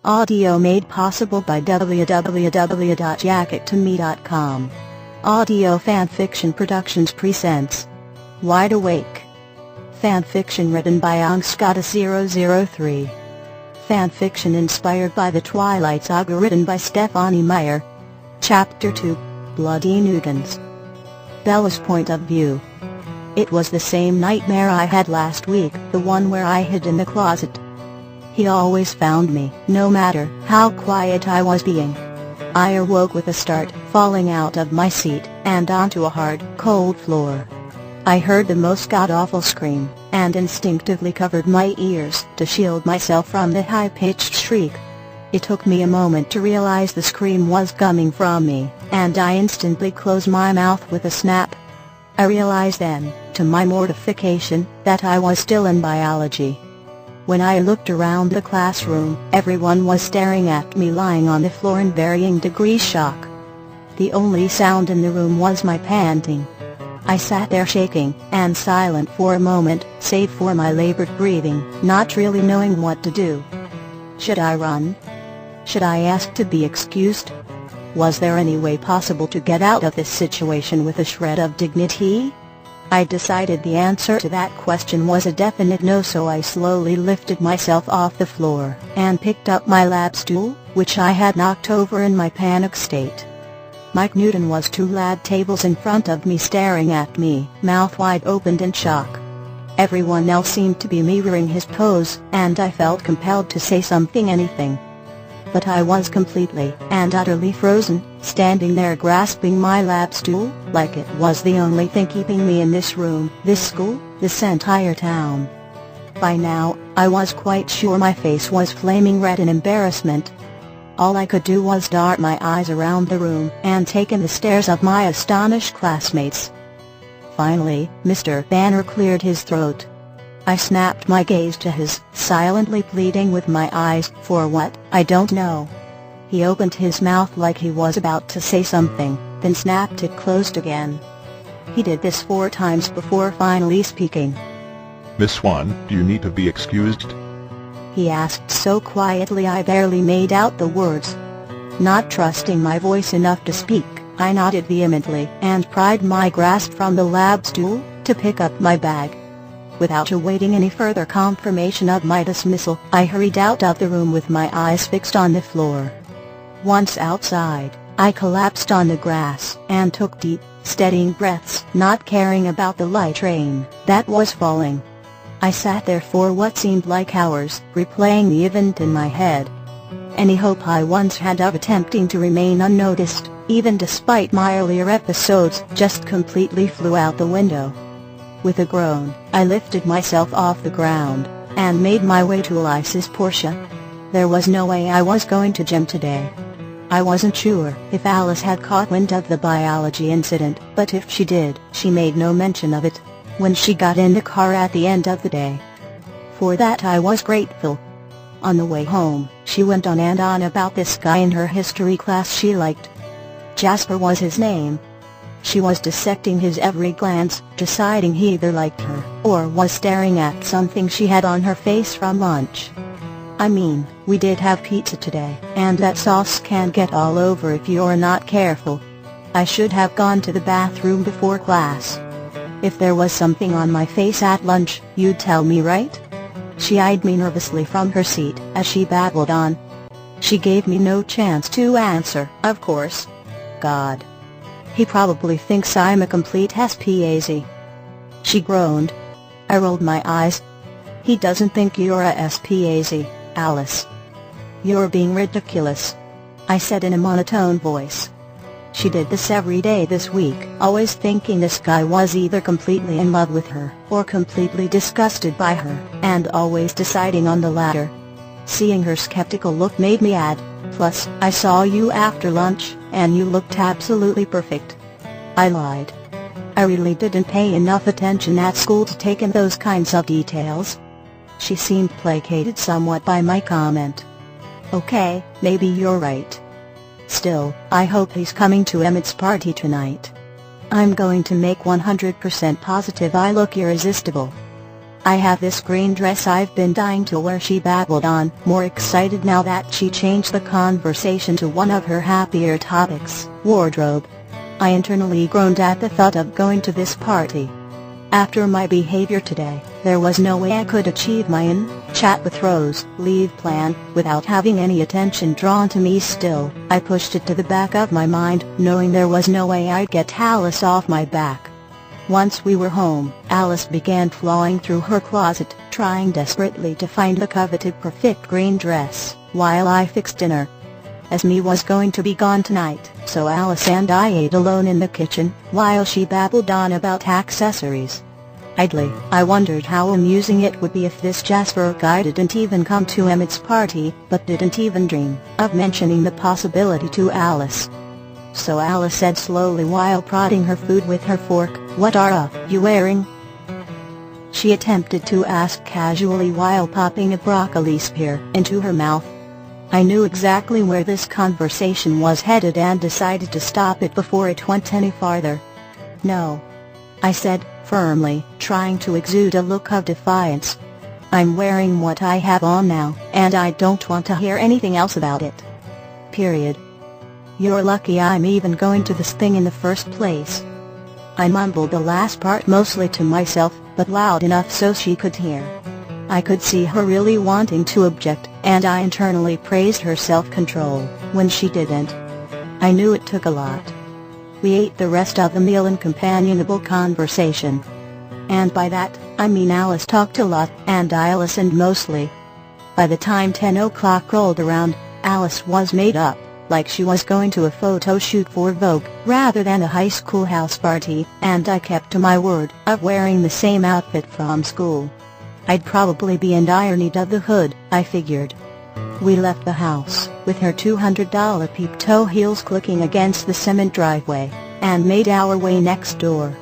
Audio made possible by www.jackettome.com. Audio Fanfiction Productions presents Wide Awake. Fanfiction written by Angskata003. Fanfiction inspired by the Twilight Saga written by Stephanie Meyer. Chapter 2, Bloody Nugans. Bella's point of view. It was the same nightmare I had last week, the one where I hid in the closet. He always found me, no matter how quiet I was being. I awoke with a start, falling out of my seat, and onto a hard, cold floor. I heard the most god-awful scream, and instinctively covered my ears to shield myself from the high-pitched shriek. It took me a moment to realize the scream was coming from me, and I instantly closed my mouth with a snap. I realized then, to my mortification, that I was still in biology. When I looked around the classroom, everyone was staring at me lying on the floor in varying degrees shock. The only sound in the room was my panting. I sat there shaking and silent for a moment, save for my labored breathing, not really knowing what to do. Should I run? Should I ask to be excused? Was there any way possible to get out of this situation with a shred of dignity? I decided the answer to that question was a definite no, so I slowly lifted myself off the floor and picked up my lab stool, which I had knocked over in my panic state. Mike Newton was 2 lab tables in front of me staring at me, mouth wide opened in shock. Everyone else seemed to be mirroring his pose, and I felt compelled to say something, anything. But I was completely and utterly frozen, standing there grasping my lab stool, like it was the only thing keeping me in this room, this school, this entire town. By now, I was quite sure my face was flaming red in embarrassment. All I could do was dart my eyes around the room and take in the stares of my astonished classmates. Finally, Mr. Banner cleared his throat. I snapped my gaze to his, silently pleading with my eyes, for what, I don't know. He opened his mouth like he was about to say something, then snapped it closed again. He did this 4 times before finally speaking. Miss Swan, do you need to be excused? He asked so quietly I barely made out the words. Not trusting my voice enough to speak, I nodded vehemently and pried my grasp from the lab stool to pick up my bag. Without awaiting any further confirmation of my dismissal, I hurried out of the room with my eyes fixed on the floor. Once outside, I collapsed on the grass and took deep, steadying breaths, not caring about the light rain that was falling. I sat there for what seemed like hours, replaying the event in my head. Any hope I once had of attempting to remain unnoticed, even despite my earlier episodes, just completely flew out the window. With a groan, I lifted myself off the ground and made my way to Elise's Porsche. There was no way I was going to gym today. I wasn't sure if Alice had caught wind of the biology incident, but if she did, she made no mention of it when she got in the car at the end of the day. For that I was grateful. On the way home, she went on and on about this guy in her history class she liked. Jasper was his name. She was dissecting his every glance, deciding he either liked her, or was staring at something she had on her face from lunch. I mean, we did have pizza today, and that sauce can get all over if you're not careful. I should have gone to the bathroom before class. If there was something on my face at lunch, you'd tell me, right? She eyed me nervously from her seat as she babbled on. She gave me no chance to answer, of course. God. He probably thinks I'm a complete SPAZ. She groaned. I rolled my eyes. He doesn't think you're a SPAZ, Alice. You're being ridiculous, I said in a monotone voice. She did this every day this week, always thinking this guy was either completely in love with her, or completely disgusted by her, and always deciding on the latter. Seeing her skeptical look made me add, "Plus, I saw you after lunch, and you looked absolutely perfect." I lied. I really didn't pay enough attention at school to take in those kinds of details. She seemed placated somewhat by my comment. Okay, maybe you're right. Still, I hope he's coming to Emmett's party tonight. I'm going to make 100% positive I look irresistible. I have this green dress I've been dying to wear," she babbled on, more excited now that she changed the conversation to one of her happier topics, wardrobe. I internally groaned at the thought of going to this party. After my behavior today, there was no way I could achieve my chat with Rose leave plan without having any attention drawn to me. Still, I pushed it to the back of my mind, knowing there was no way I'd get Alice off my back. Once we were home, Alice began clawing through her closet, trying desperately to find the coveted perfect green dress, while I fixed dinner. As me was going to be gone tonight, so Alice and I ate alone in the kitchen, while she babbled on about accessories. Idly, I wondered how amusing it would be if this Jasper guy didn't even come to Emmett's party, but didn't even dream of mentioning the possibility to Alice. So Alice said slowly while prodding her food with her fork, "What are you wearing?" She attempted to ask casually while popping a broccoli spear into her mouth. I knew exactly where this conversation was headed and decided to stop it before it went any farther. "No," I said, firmly, trying to exude a look of defiance. "I'm wearing what I have on now, and I don't want to hear anything else about it. Period. You're lucky I'm even going to this thing in the first place." I mumbled the last part mostly to myself, but loud enough so she could hear. I could see her really wanting to object, and I internally praised her self-control when she didn't. I knew it took a lot. We ate the rest of the meal in companionable conversation. And by that, I mean Alice talked a lot, and I listened mostly. By the time 10 o'clock rolled around, Alice was made up, like she was going to a photo shoot for Vogue, rather than a high school house party, and I kept to my word of wearing the same outfit from school. I'd probably be in dire need of the hood, I figured. We left the house, with her $200 peep-toe heels clicking against the cement driveway, and made our way next door.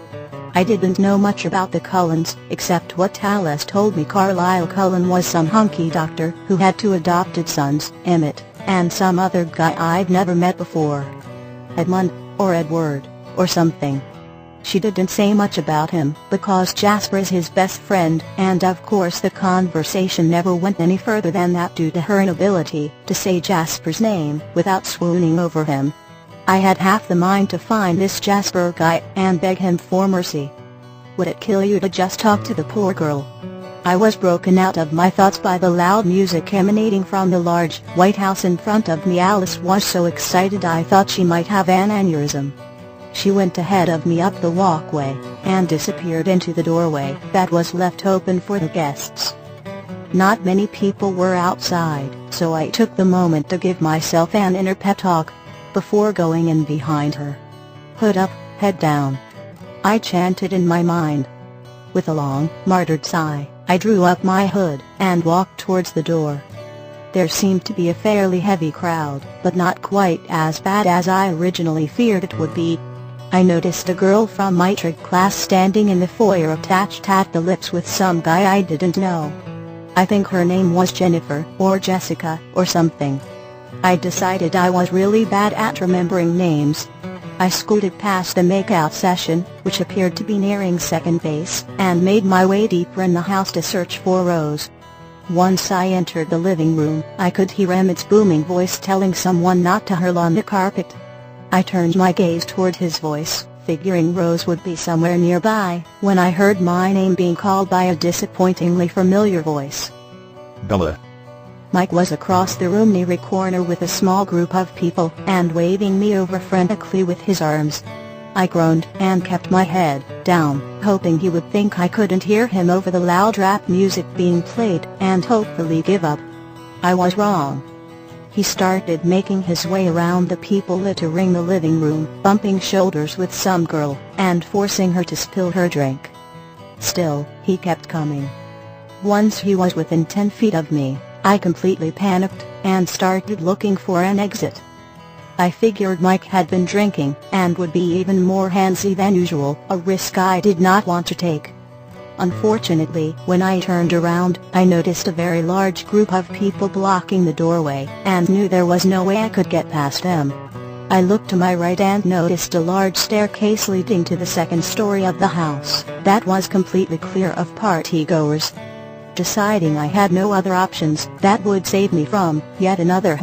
I didn't know much about the Cullens, except what Alice told me. Carlisle Cullen was some hunky doctor who had two adopted sons, Emmett, and some other guy I'd never met before. Edmund, or Edward, or something. She didn't say much about him, because Jasper is his best friend, and of course the conversation never went any further than that due to her inability to say Jasper's name without swooning over him. I had half the mind to find this Jasper guy and beg him for mercy. Would it kill you to just talk to the poor girl? I was broken out of my thoughts by the loud music emanating from the large, white house in front of me. Alice was so excited I thought she might have an aneurysm. She went ahead of me up the walkway, and disappeared into the doorway that was left open for the guests. Not many people were outside, so I took the moment to give myself an inner pep talk, before going in behind her. "Hood up, head down," I chanted in my mind. With a long, martyred sigh, I drew up my hood, and walked towards the door. There seemed to be a fairly heavy crowd, but not quite as bad as I originally feared it would be. I noticed a girl from my trig class standing in the foyer attached at the lips with some guy I didn't know. I think her name was Jennifer, or Jessica, or something. I decided I was really bad at remembering names. I scooted past the makeout session, which appeared to be nearing second base, and made my way deeper in the house to search for Rose. Once I entered the living room, I could hear Emmett's booming voice telling someone not to hurl on the carpet. I turned my gaze toward his voice, figuring Rose would be somewhere nearby, when I heard my name being called by a disappointingly familiar voice. "Bella." Mike was across the room near a corner with a small group of people, and waving me over frantically with his arms. I groaned, and kept my head down, hoping he would think I couldn't hear him over the loud rap music being played, and hopefully give up. I was wrong. He started making his way around the people littering the living room, bumping shoulders with some girl, and forcing her to spill her drink. Still, he kept coming. Once he was within 10 feet of me, I completely panicked, and started looking for an exit. I figured Mike had been drinking, and would be even more handsy than usual, a risk I did not want to take. Unfortunately, when I turned around, I noticed a very large group of people blocking the doorway, and knew there was no way I could get past them. I looked to my right and noticed a large staircase leading to the second story of the house that was completely clear of partygoers. Deciding I had no other options that would save me from yet another